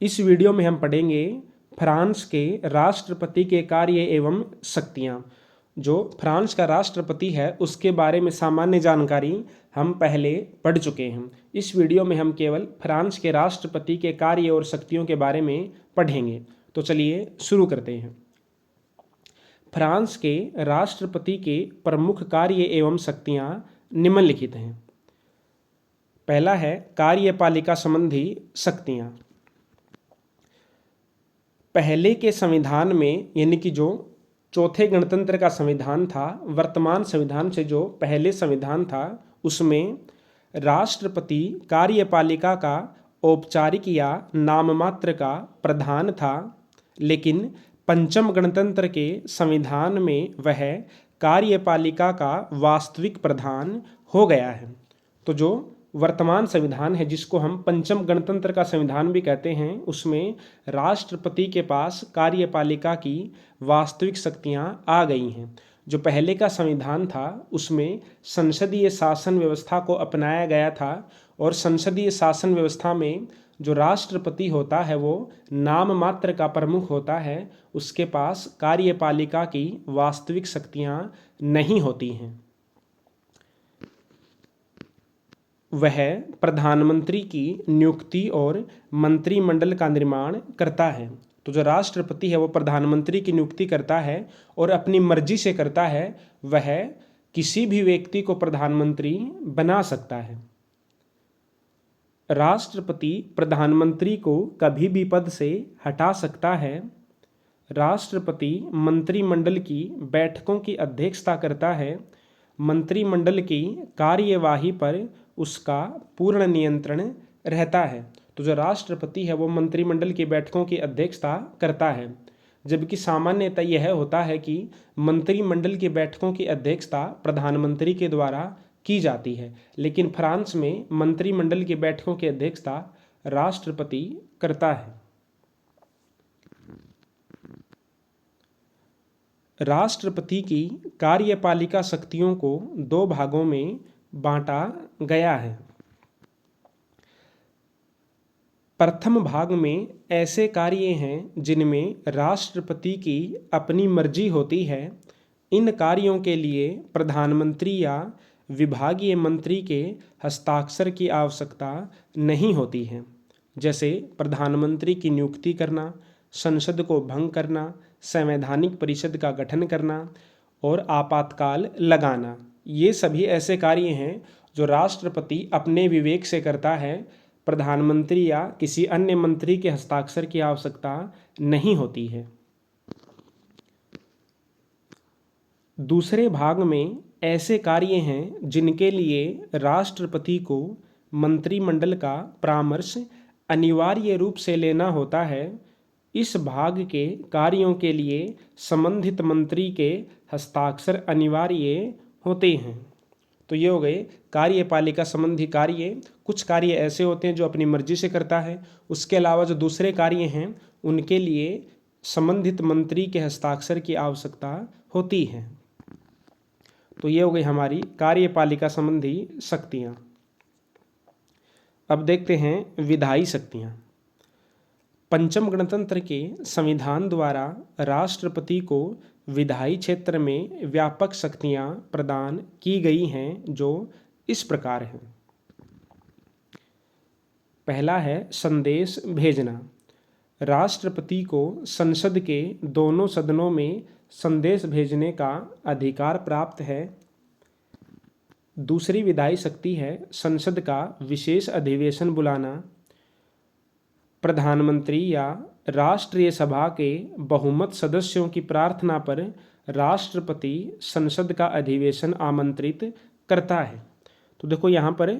इस वीडियो में हम पढ़ेंगे फ्रांस के राष्ट्रपति के कार्य एवं शक्तियाँ। जो फ्रांस का राष्ट्रपति है उसके बारे में सामान्य जानकारी हम पहले पढ़ चुके हैं। इस वीडियो में हम केवल फ्रांस के राष्ट्रपति के कार्य और शक्तियों के बारे में पढ़ेंगे। तो चलिए शुरू करते हैं। फ्रांस के राष्ट्रपति के प्रमुख कार्य एवं शक्तियाँ निम्नलिखित हैं। पहला है कार्यपालिका संबंधी शक्तियाँ। पहले के संविधान में, यानी कि जो चौथे गणतंत्र का संविधान था, वर्तमान संविधान से जो पहले संविधान था, उसमें राष्ट्रपति कार्यपालिका का औपचारिक या नाममात्र का प्रधान था। लेकिन पंचम गणतंत्र के संविधान में वह कार्यपालिका का वास्तविक प्रधान हो गया है। तो जो वर्तमान संविधान है, जिसको हम पंचम गणतंत्र का संविधान भी कहते हैं, उसमें राष्ट्रपति के पास कार्यपालिका की वास्तविक शक्तियां आ गई हैं। जो पहले का संविधान था उसमें संसदीय शासन व्यवस्था को अपनाया गया था, और संसदीय शासन व्यवस्था में जो राष्ट्रपति होता है वो नाम मात्र का प्रमुख होता है, उसके पास कार्यपालिका की वास्तविक शक्तियां नहीं होती हैं। वह प्रधानमंत्री की नियुक्ति और मंत्रिमंडल का निर्माण करता है। तो जो राष्ट्रपति है वो प्रधानमंत्री की नियुक्ति करता है और अपनी मर्जी से करता है। वह किसी भी व्यक्ति को प्रधानमंत्री बना सकता है। राष्ट्रपति प्रधानमंत्री को कभी भी पद से हटा सकता है। राष्ट्रपति मंत्रिमंडल की बैठकों की अध्यक्षता करता है। मंत्रिमंडल की कार्यवाही पर उसका पूर्ण नियंत्रण रहता है। तो जो राष्ट्रपति है वो मंत्रिमंडल की बैठकों की अध्यक्षता करता है, जबकि सामान्यतः यह होता है कि मंत्रिमंडल की बैठकों की अध्यक्षता प्रधानमंत्री के द्वारा की जाती है। लेकिन फ्रांस में मंत्रिमंडल की बैठकों की अध्यक्षता राष्ट्रपति करता है। राष्ट्रपति की कार्यपालिका शक्तियों को दो भागों में बांटा गया है। प्रथम भाग में ऐसे कार्य हैं जिनमें राष्ट्रपति की अपनी मर्जी होती है। इन कार्यों के लिए प्रधानमंत्री या विभागीय मंत्री के हस्ताक्षर की आवश्यकता नहीं होती है, जैसे प्रधानमंत्री की नियुक्ति करना, संसद को भंग करना, संवैधानिक परिषद का गठन करना और आपातकाल लगाना। ये सभी ऐसे कार्य हैं जो राष्ट्रपति अपने विवेक से करता है। प्रधानमंत्री या किसी अन्य मंत्री के हस्ताक्षर की आवश्यकता नहीं होती है। दूसरे भाग में ऐसे कार्य हैं जिनके लिए राष्ट्रपति को मंत्रिमंडल का परामर्श अनिवार्य रूप से लेना होता है। इस भाग के कार्यों के लिए संबंधित मंत्री के हस्ताक्षर अनिवार्य होते हैं। तो ये हो गए कार्यपालिका संबंधी कार्य। कुछ कार्य ऐसे होते हैं जो अपनी मर्जी से करता है। उसके अलावा जो दूसरे कार्य हैं उनके लिए संबंधित मंत्री के हस्ताक्षर की आवश्यकता होती है। तो ये हो गई हमारी कार्यपालिका संबंधी शक्तियाँ। अब देखते हैं विधायी शक्तियाँ। पंचम गणतंत्र के संविधान द्वारा राष्ट्रपति को विधायी क्षेत्र में व्यापक शक्तियां प्रदान की गई हैं, जो इस प्रकार हैं। पहला है संदेश भेजना। राष्ट्रपति को संसद के दोनों सदनों में संदेश भेजने का अधिकार प्राप्त है। दूसरी विधायी शक्ति है संसद का विशेष अधिवेशन बुलाना। प्रधानमंत्री या राष्ट्रीय सभा के बहुमत सदस्यों की प्रार्थना पर राष्ट्रपति संसद का अधिवेशन आमंत्रित करता है। तो देखो यहाँ पर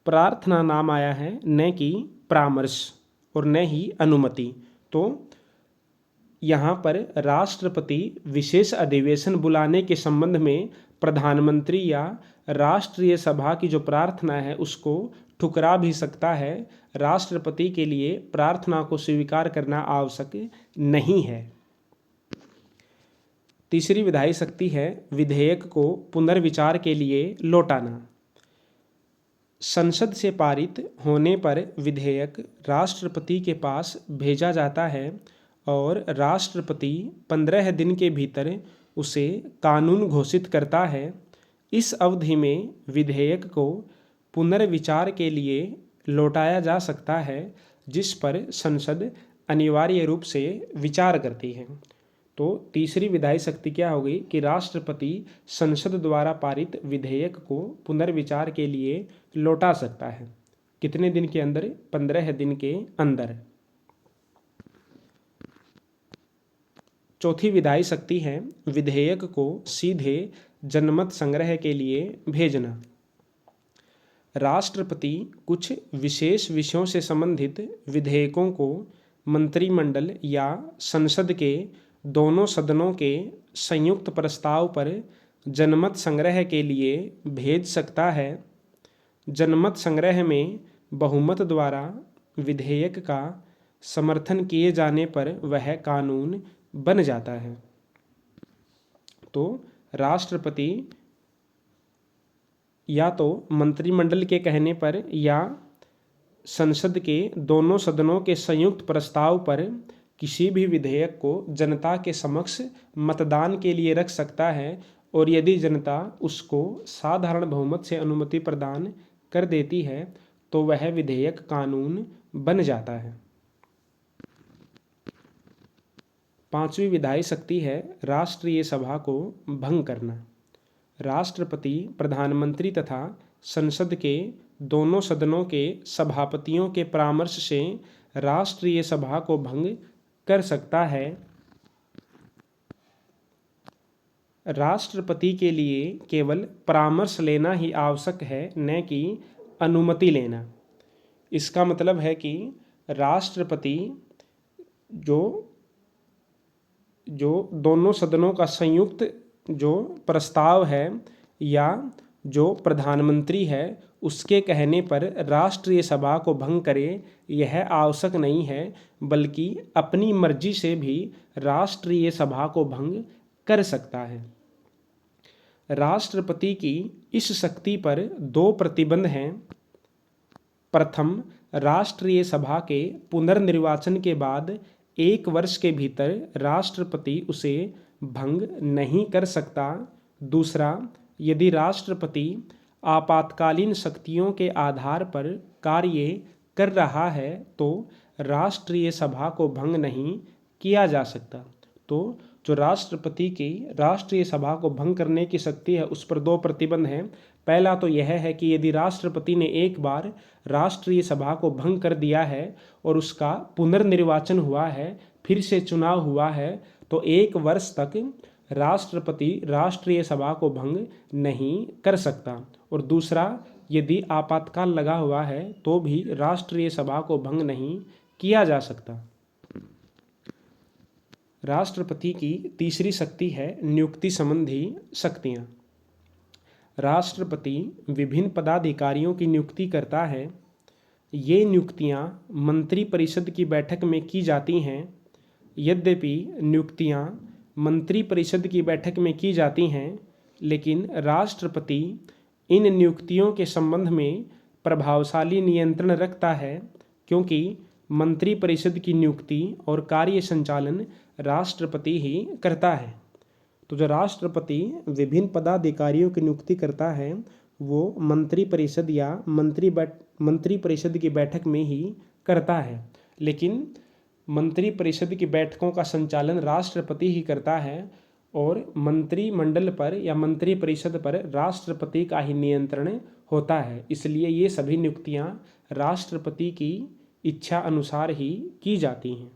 प्रार्थना नाम आया है, न कि परामर्श और न ही अनुमति। तो यहाँ पर राष्ट्रपति विशेष अधिवेशन बुलाने के संबंध में प्रधानमंत्री या राष्ट्रीय सभा की जो प्रार्थना है उसको ठुकरा भी सकता है। राष्ट्रपति के लिए प्रार्थना को स्वीकार करना आवश्यक नहीं है। तीसरी विधायी शक्ति है विधेयक को पुनर्विचार के लिए लौटाना। संसद से पारित होने पर विधेयक राष्ट्रपति के पास भेजा जाता है और राष्ट्रपति 15 दिन के भीतर उसे कानून घोषित करता है। इस अवधि में विधेयक को पुनर्विचार के लिए लौटाया जा सकता है, जिस पर संसद अनिवार्य रूप से विचार करती है। तो तीसरी विधायी शक्ति क्या होगी कि राष्ट्रपति संसद द्वारा पारित विधेयक को पुनर्विचार के लिए लौटा सकता है। कितने दिन के अंदर? 15 दिन के अंदर। चौथी विधायी शक्ति है विधेयक को सीधे जनमत संग्रह के लिए भेजना। राष्ट्रपति कुछ विशेष विषयों से संबंधित विधेयकों को मंत्रिमंडल या संसद के दोनों सदनों के संयुक्त प्रस्ताव पर जनमत संग्रह के लिए भेज सकता है। जनमत संग्रह में बहुमत द्वारा विधेयक का समर्थन किए जाने पर वह कानून बन जाता है। तो राष्ट्रपति या तो मंत्रिमंडल के कहने पर या संसद के दोनों सदनों के संयुक्त प्रस्ताव पर किसी भी विधेयक को जनता के समक्ष मतदान के लिए रख सकता है और यदि जनता उसको साधारण बहुमत से अनुमति प्रदान कर देती है तो वह विधेयक कानून बन जाता है। पांचवी विधायी शक्ति है राष्ट्रीय सभा को भंग करना। राष्ट्रपति प्रधानमंत्री तथा संसद के दोनों सदनों के सभापतियों के परामर्श से राष्ट्रीय सभा को भंग कर सकता है। राष्ट्रपति के लिए केवल परामर्श लेना ही आवश्यक है, न कि अनुमति लेना। इसका मतलब है कि राष्ट्रपति जो दोनों सदनों का संयुक्त जो प्रस्ताव है या जो प्रधानमंत्री है उसके कहने पर राष्ट्रीय सभा को भंग करे, यह आवश्यक नहीं है, बल्कि अपनी मर्जी से भी राष्ट्रीय सभा को भंग कर सकता है। राष्ट्रपति की इस शक्ति पर दो प्रतिबंध हैं। प्रथम, राष्ट्रीय सभा के पुनर्निर्वाचन के बाद 1 वर्ष के भीतर राष्ट्रपति उसे भंग नहीं कर सकता। दूसरा, यदि राष्ट्रपति आपातकालीन शक्तियों के आधार पर कार्य कर रहा है तो राष्ट्रीय सभा को भंग नहीं किया जा सकता। तो जो राष्ट्रपति की राष्ट्रीय सभा को भंग करने की शक्ति है उस पर दो प्रतिबंध हैं। पहला तो यह है कि यदि राष्ट्रपति ने एक बार राष्ट्रीय सभा को भंग कर दिया है और उसका पुनर्निर्वाचन हुआ है, फिर से चुनाव हुआ है, तो 1 वर्ष तक राष्ट्रपति राष्ट्रीय सभा को भंग नहीं कर सकता। और दूसरा, यदि आपातकाल लगा हुआ है तो भी राष्ट्रीय सभा को भंग नहीं किया जा सकता। राष्ट्रपति की तीसरी शक्ति है नियुक्ति संबंधी शक्तियां। राष्ट्रपति विभिन्न पदाधिकारियों की नियुक्ति करता है। ये नियुक्तियां मंत्रिपरिषद की बैठक में की जाती हैं। यद्यपि नियुक्तियां मंत्रिपरिषद की बैठक में की जाती हैं, लेकिन राष्ट्रपति इन नियुक्तियों के संबंध में प्रभावशाली नियंत्रण रखता है, क्योंकि मंत्रिपरिषद की नियुक्ति और कार्य संचालन राष्ट्रपति ही करता है। तो जो राष्ट्रपति विभिन्न पदाधिकारियों की नियुक्ति करता है वो मंत्रिपरिषद या मंत्रिपरिषद की बैठक में ही करता है, लेकिन मंत्रिपरिषद की बैठकों का संचालन राष्ट्रपति ही करता है और मंत्रिमंडल पर या मंत्रिपरिषद पर राष्ट्रपति का ही नियंत्रण होता है। इसलिए ये सभी नियुक्तियां राष्ट्रपति की इच्छा अनुसार ही की जाती हैं।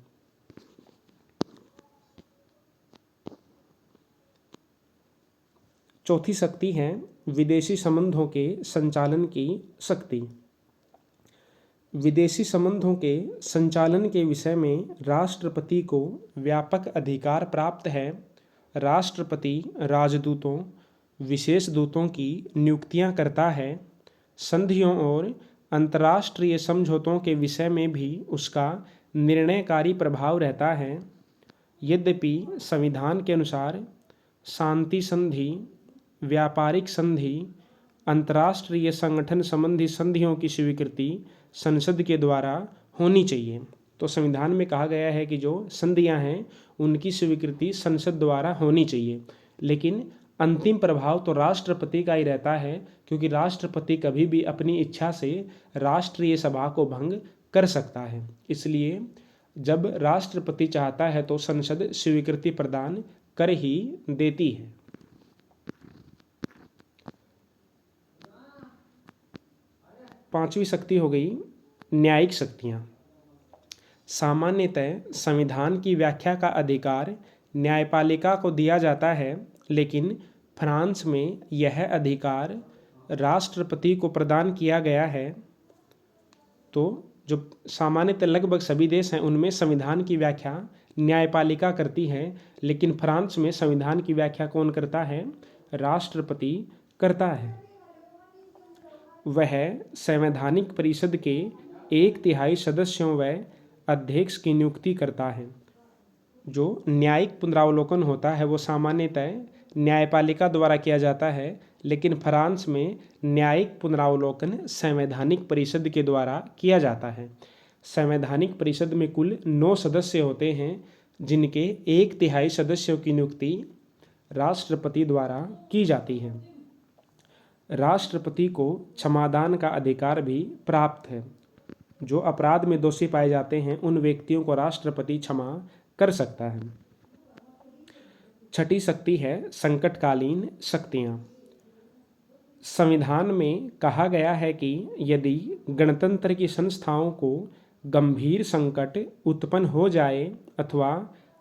चौथी शक्ति है विदेशी संबंधों के संचालन की शक्ति। विदेशी संबंधों के संचालन के विषय में राष्ट्रपति को व्यापक अधिकार प्राप्त है। राष्ट्रपति राजदूतों, विशेष दूतों की नियुक्तियां करता है। संधियों और अंतर्राष्ट्रीय समझौतों के विषय में भी उसका निर्णयकारी प्रभाव रहता है। यद्यपि संविधान के अनुसार शांति संधि, व्यापारिक संधि, अंतर्राष्ट्रीय संगठन संबंधी संधियों की स्वीकृति संसद के द्वारा होनी चाहिए। तो संविधान में कहा गया है कि जो संधियां हैं उनकी स्वीकृति संसद द्वारा होनी चाहिए, लेकिन अंतिम प्रभाव तो राष्ट्रपति का ही रहता है, क्योंकि राष्ट्रपति कभी भी अपनी इच्छा से राष्ट्रीय सभा को भंग कर सकता है। इसलिए जब राष्ट्रपति चाहता है तो संसद स्वीकृति प्रदान कर ही देती है। पांचवी शक्ति हो गई न्यायिक शक्तियाँ। सामान्यतः संविधान की व्याख्या का अधिकार न्यायपालिका को दिया जाता है, लेकिन फ्रांस में यह अधिकार राष्ट्रपति को प्रदान किया गया है। तो जो सामान्यतः लगभग सभी देश हैं उनमें संविधान की व्याख्या न्यायपालिका करती है, लेकिन फ्रांस में संविधान की व्याख्या कौन करता है? राष्ट्रपति करता है। वह संवैधानिक परिषद के 1/3 सदस्यों व अध्यक्ष की नियुक्ति करता है। जो न्यायिक पुनरावलोकन होता है वो सामान्यतः न्यायपालिका द्वारा किया जाता है, लेकिन फ्रांस में न्यायिक पुनरावलोकन संवैधानिक परिषद के द्वारा किया जाता है। संवैधानिक परिषद में कुल 9 सदस्य होते हैं, जिनके 1/3 सदस्यों की नियुक्ति राष्ट्रपति द्वारा की जाती है। राष्ट्रपति को क्षमादान का अधिकार भी प्राप्त है। जो अपराध में दोषी पाए जाते हैं उन व्यक्तियों को राष्ट्रपति क्षमा कर सकता है। छठी शक्ति है संकटकालीन शक्तियाँ। संविधान में कहा गया है कि यदि गणतंत्र की संस्थाओं को गंभीर संकट उत्पन्न हो जाए अथवा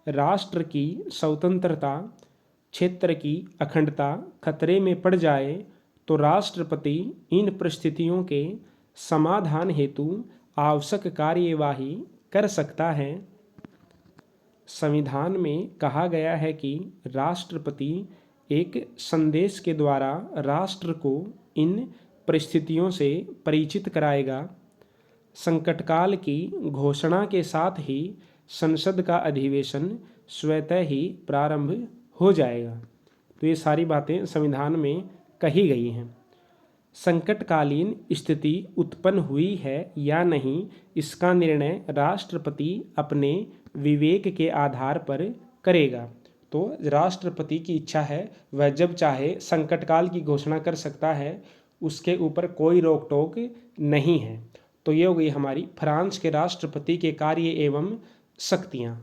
राष्ट्र की स्वतंत्रता, क्षेत्र की अखंडता खतरे में पड़ जाए तो राष्ट्रपति इन परिस्थितियों के समाधान हेतु आवश्यक कार्यवाही कर सकता है। संविधान में कहा गया है कि राष्ट्रपति एक संदेश के द्वारा राष्ट्र को इन परिस्थितियों से परिचित कराएगा। संकटकाल की घोषणा के साथ ही संसद का अधिवेशन स्वतः ही प्रारंभ हो जाएगा। तो ये सारी बातें संविधान में कही गई हैं। संकटकालीन स्थिति उत्पन्न हुई है या नहीं, इसका निर्णय राष्ट्रपति अपने विवेक के आधार पर करेगा। तो राष्ट्रपति की इच्छा है, वह जब चाहे संकटकाल की घोषणा कर सकता है, उसके ऊपर कोई रोक टोक नहीं है। तो ये हो गई हमारी फ्रांस के राष्ट्रपति के कार्य एवं शक्तियाँ।